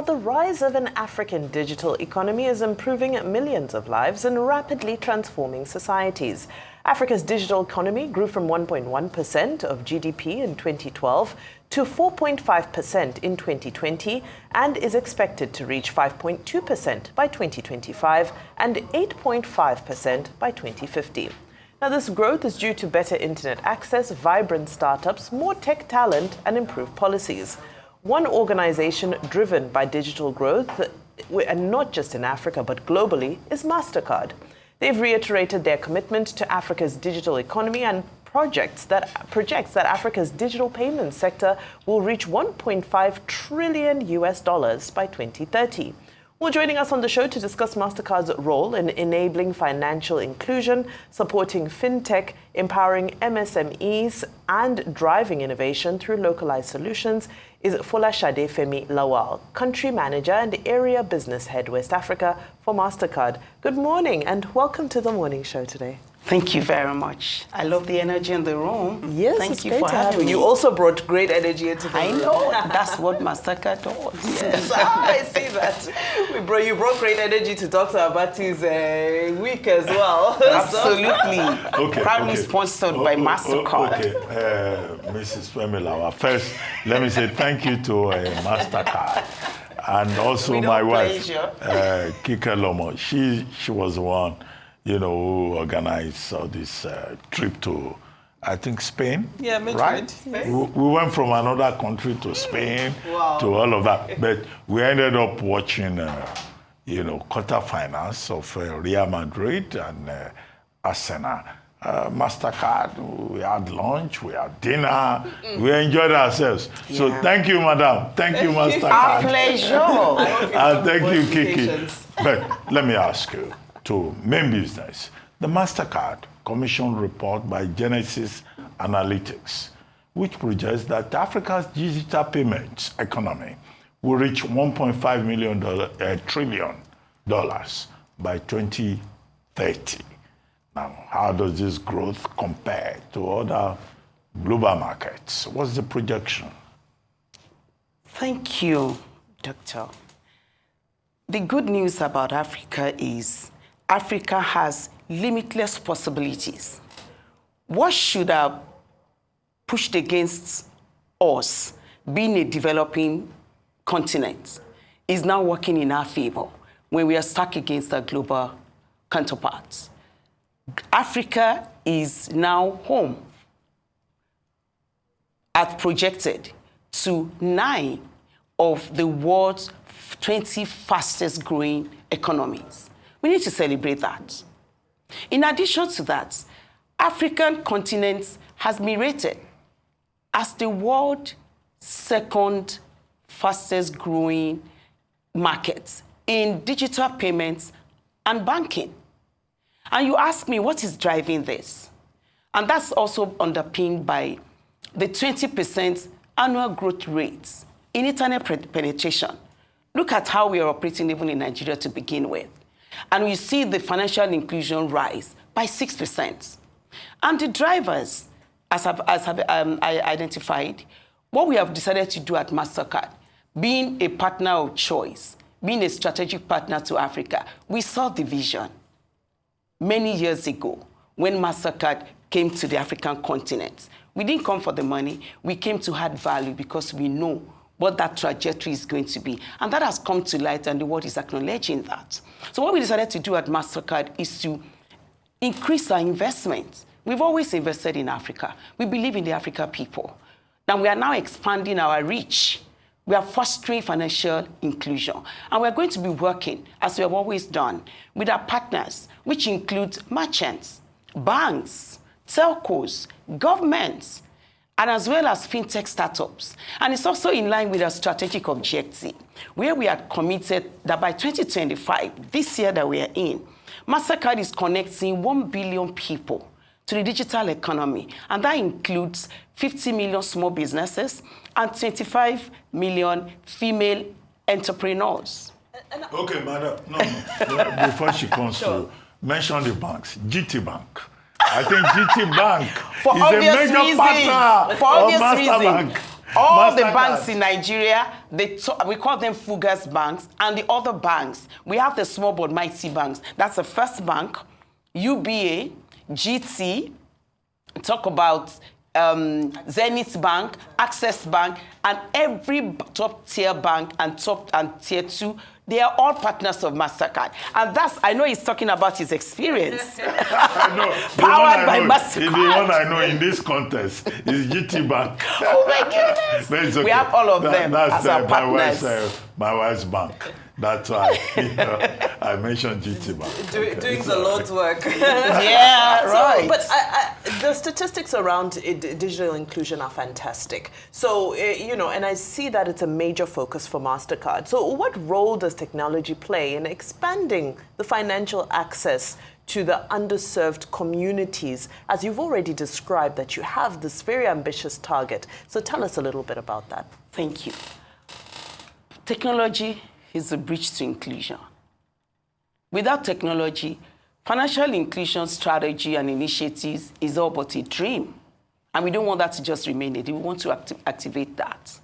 how the rise of an African digital economy is improving millions of lives and rapidly transforming societies. Africa's digital economy grew from 1.1% of GDP in 2012 to 4.5% in 2020 and is expected to reach 5.2% by 2025 and 8.5% by 2050. Now, this growth is due to better internet access, vibrant startups, more tech talent, and improved policies. One organization driven by digital growth, and not just in Africa but globally, is Mastercard. They've reiterated their commitment to Africa's digital economy and projects that Africa's digital payments sector will reach $1.5 trillion by 2030. Well, joining us on the show to discuss Mastercard's role in enabling financial inclusion, supporting fintech, empowering MSMEs, and driving innovation through localized solutions is Folashade Femi-Lawal, Country Manager and Area Business Head West Africa for Mastercard. Good morning and welcome to the morning show today. Thank you very much. I love the energy in the room. Yes, thank you for having me. You also brought great energy into the room. I know. That's what Mastercard does. Yes, I see that. You brought great energy to Dr. Abati's week as well. Absolutely. Okay, Proudly sponsored by Mastercard. Okay, Mrs. Femi-Lawal. First, let me say thank you to Mastercard. And also my wife, Kika Lomo. She was the one, who organized this trip to, I think, Spain. Yeah, right? We went from another country to Spain, to all of that. But we ended up watching, quarterfinals of Real Madrid and Arsenal. Mastercard, we had lunch, we had dinner, we enjoyed ourselves. Yeah. So thank you, madam. Thank you, Mastercard. Our pleasure. And thank you, Kiki. But let me ask you, to main business, the Mastercard Commission report by Genesis Analytics, which projects that Africa's digital payments economy will reach $1.5 trillion by 2030. Now, how does this growth compare to other global markets? What's the projection? Thank you, Doctor. The good news about Africa is Africa has limitless possibilities. What should have pushed against us, being a developing continent, is now working in our favor when we are stuck against our global counterparts. Africa is now home, as projected, to 9 of the world's 20 fastest growing economies. We need to celebrate that. In addition to that, African continent has been rated as the world's second fastest growing market in digital payments and banking. And you ask me, what is driving this? And that's also underpinned by the 20% annual growth rates in internet penetration. Look at how we are operating even in Nigeria to begin with. And we see the financial inclusion rise by 6%. And the drivers, as I identified, what we have decided to do at Mastercard, being a partner of choice, being a strategic partner to Africa, we saw the vision many years ago when Mastercard came to the African continent. We didn't come for the money. We came to add value because we know what that trajectory is going to be. And that has come to light, and the world is acknowledging that. So what we decided to do at Mastercard is to increase our investment. We've always invested in Africa. We believe in the African people. Now we are now expanding our reach. We are fostering financial inclusion. And we're going to be working, as we have always done, with our partners, which include merchants, banks, telcos, governments, and as well as fintech startups. And it's also in line with our strategic objective, where we are committed that by 2025, this year that we are in, Mastercard is connecting 1 billion people to the digital economy. And that includes 50 million small businesses and 25 million female entrepreneurs. Okay, madam. No. Before she comes to mention the banks, GT Bank. I think GT Bank is a major partner of Masterbank. All the banks in Nigeria, we call them Fugas banks, and the other banks, we have the small but mighty banks. That's the First Bank, UBA, GT, talk about Zenith Bank, Access Bank, and every top-tier bank and tier 2, they are all partners of Mastercard. And I know he's talking about his experience. I know. Powered by Mastercard. The one I know in this contest is GT Bank. Oh my goodness. Okay. We have all of them as our partners. My wife's bank. That's why I mentioned GT Bank. Doing the Lord's work. Yeah, right. But the statistics around digital inclusion are fantastic. So, and I see that it's a major focus for Mastercard. So what role does technology play in expanding the financial access to the underserved communities, as you've already described that you have this very ambitious target? So tell us a little bit about that. Thank you. Technology is a bridge to inclusion. Without technology, financial inclusion strategy and initiatives is all but a dream. And we don't want that to just remain a dream. We want to activate that.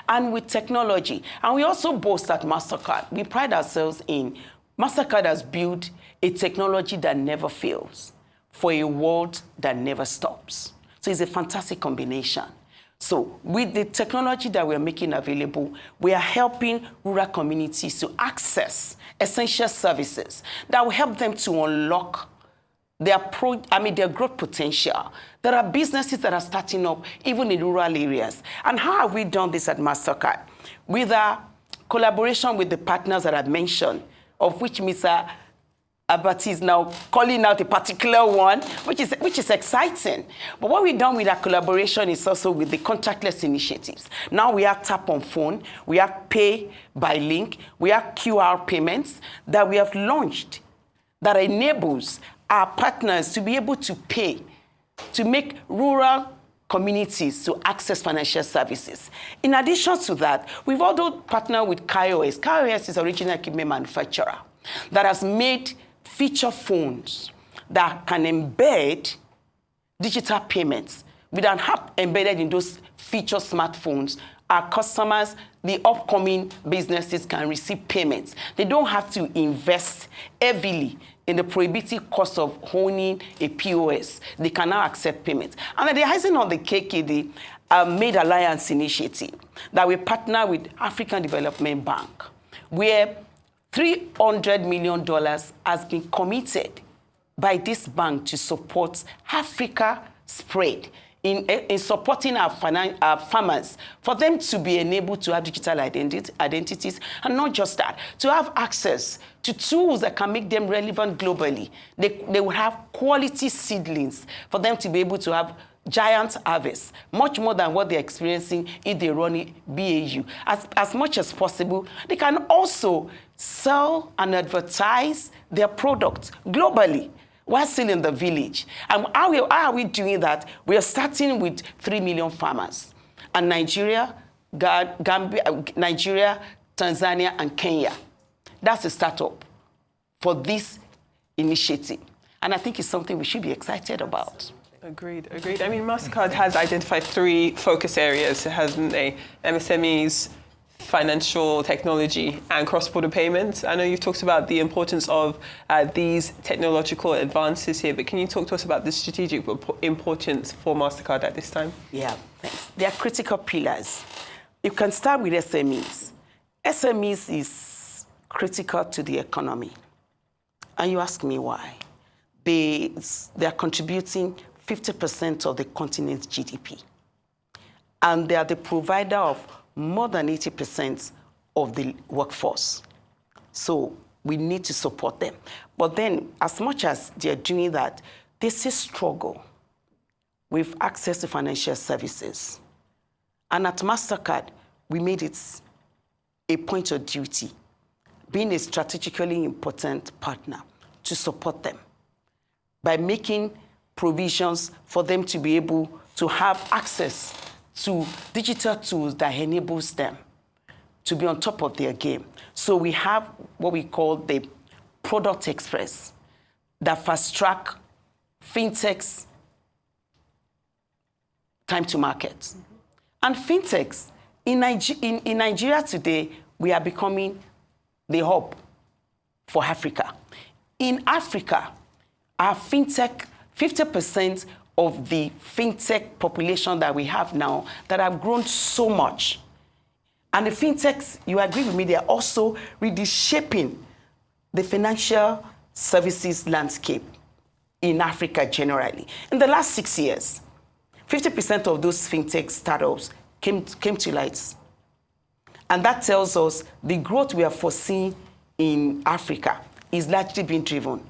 And with technology, and we also boast at Mastercard, we pride ourselves in, Mastercard has built a technology that never fails for a world that never stops. So it's a fantastic combination. So with the technology that we're making available, we are helping rural communities to access essential services that will help them to unlock their growth potential. There are businesses that are starting up even in rural areas. And how have we done this at Mastercard? With our collaboration with the partners that I've mentioned, of which Mr. Abati is now calling out a particular one, which is exciting. But what we've done with our collaboration is also with the contactless initiatives. Now we have tap on phone, we have pay by link, we have QR payments that we have launched that enables our partners to be able to pay, to make rural communities to access financial services. In addition to that, we've also partnered with KaiOS. KaiOS is an original equipment manufacturer that has made feature phones that can embed digital payments with an app embedded in those feature smartphones. Our customers, the upcoming businesses, can receive payments. They don't have to invest heavily in the prohibitive cost of owning a POS. They can now accept payments. And then the icing on the cake is the Made Alliance initiative that we partner with African Development Bank, where $300 million has been committed by this bank to support Africa spread in supporting our farmers, for them to be enabled to have digital identities, and not just that, to have access to tools that can make them relevant globally. They will have quality seedlings for them to be able to have giant harvests, much more than what they're experiencing if they run a BAU. As much as possible, they can also sell and advertise their products globally while still in the village. And how are we doing that? We are starting with 3 million farmers. And Nigeria, Tanzania, and Kenya. That's a startup for this initiative. And I think it's something we should be excited about. Agreed. I mean, Mastercard has identified 3 focus areas, hasn't they? MSMEs, financial technology, and cross-border payments. I know you've talked about the importance of these technological advances here, but can you talk to us about the strategic importance for Mastercard at this time? Yeah, thanks. They are critical pillars. You can start with SMEs. SMEs is critical to the economy. And you ask me why. They are contributing 50% of the continent's GDP. And they are the provider of more than 80% of the workforce. So we need to support them. But then, as much as they're doing that, they still struggle with access to financial services. And at Mastercard, we made it a point of duty, being a strategically important partner, to support them by making provisions for them to be able to have access to digital tools that enables them to be on top of their game. So we have what we call the Product Express that fast-track fintech's time to market. And fintechs, in Nigeria today, we are becoming the hub for Africa. In Africa, our fintech, 50% of the fintech population that we have now that have grown so much. And the fintechs, you agree with me, they are also really shaping the financial services landscape in Africa generally. In the last 6 years, 50% of those fintech startups came to light. And that tells us the growth we are foreseeing in Africa is largely being driven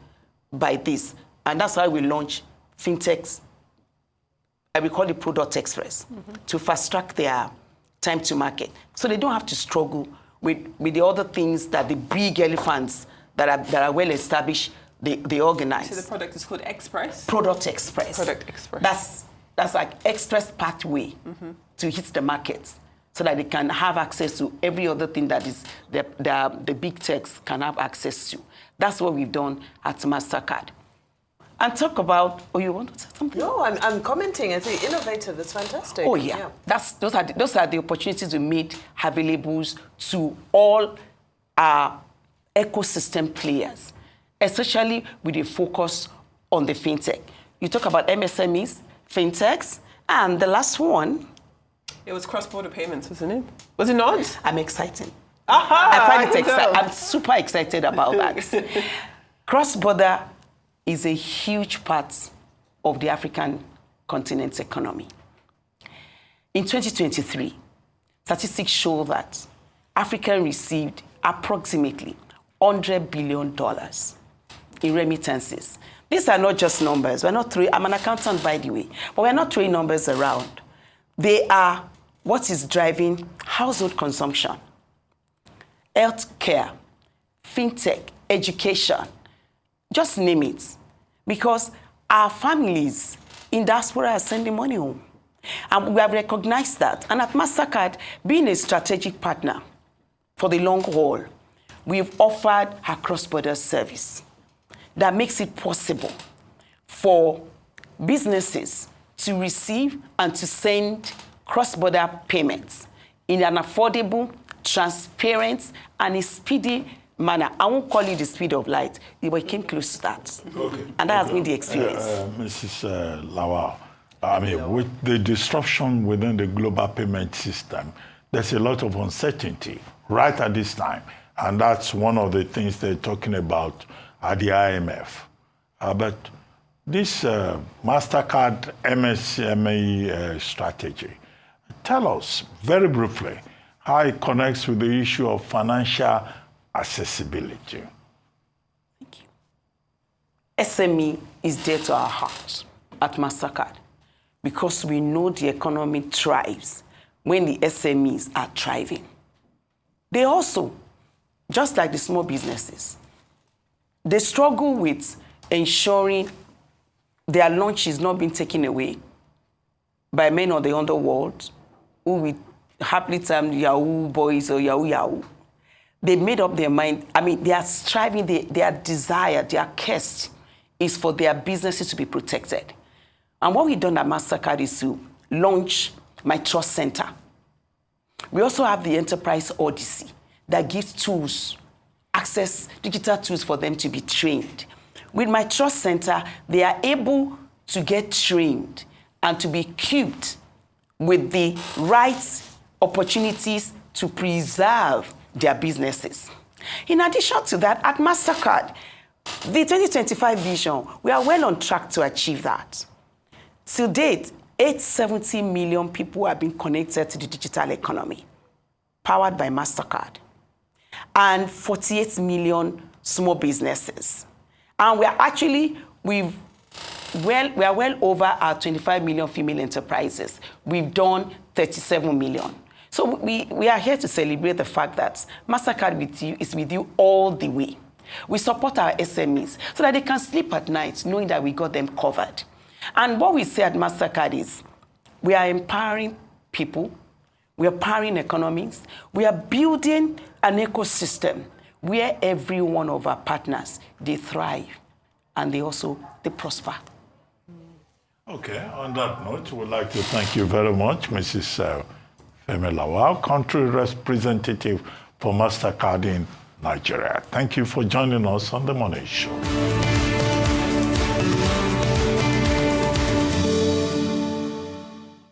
by this. And that's why we launched fintechs, and we call it Product Express, to fast-track their time to market. So they don't have to struggle with the other things that the big elephants that are well established, they organize. So the product is called Express? Product Express. Product Express. That's like express pathway to hit the markets so that they can have access to every other thing that is the big techs can have access to. That's what we've done at Mastercard. And talk about, you want to say something? No, I'm commenting. It's innovative. It's fantastic. Oh, yeah. Those are the opportunities we made available to all our ecosystem players, especially with a focus on the fintech. You talk about MSMEs, fintechs, and the last one. It was cross-border payments, wasn't it? Was it not? I'm excited. Aha, I find it exciting. I'm super excited about that. Cross-border is a huge part of the African continent's economy. In 2023, statistics show that Africa received approximately $100 billion in remittances. These are not just numbers. I'm an accountant, by the way, but we're not throwing numbers around. They are what is driving household consumption, healthcare, fintech, education, just name it. Because our families in diaspora are sending money home. And we have recognized that. And at Mastercard, being a strategic partner for the long haul, we've offered a cross-border service that makes it possible for businesses to receive and to send cross-border payments in an affordable, transparent, and a speedy manner. I won't call it the speed of light, but it came close to that. Okay. And that has been the experience. Mrs. Lawal, I mean, with the disruption within the global payment system, there's a lot of uncertainty right at this time. And that's one of the things they're talking about at the IMF. But this Mastercard MSME strategy, tell us very briefly how it connects with the issue of financial accessibility. Thank you. SME is dear to our hearts at Mastercard because we know the economy thrives when the SMEs are thriving. They also, just like the small businesses, they struggle with ensuring their lunch is not being taken away by men of the underworld who will happily term Yahoo boys or Yahoo. They made up their mind. I mean, they are striving, their desire, their quest is for their businesses to be protected. And what we've done at Mastercard is to launch My Trust Center. We also have the Enterprise Odyssey that gives tools, access, digital tools for them to be trained. With My Trust Center, they are able to get trained and to be equipped with the right opportunities to preserve their businesses. In addition to that, at Mastercard, the 2025 vision, we are well on track to achieve that. To date, 870 million people have been connected to the digital economy, powered by Mastercard, and 48 million small businesses. And we are well over our 25 million female enterprises. We've done 37 million. So we are here to celebrate the fact that Mastercard is with you all the way. We support our SMEs so that they can sleep at night knowing that we got them covered. And what we say at Mastercard is we are empowering people, we are powering economies, we are building an ecosystem where every one of our partners, they thrive and they prosper. Okay, on that note, we'd like to thank you very much, Mrs. Femi-Lawal, country representative for Mastercard in Nigeria. Thank you for joining us on The Money Show.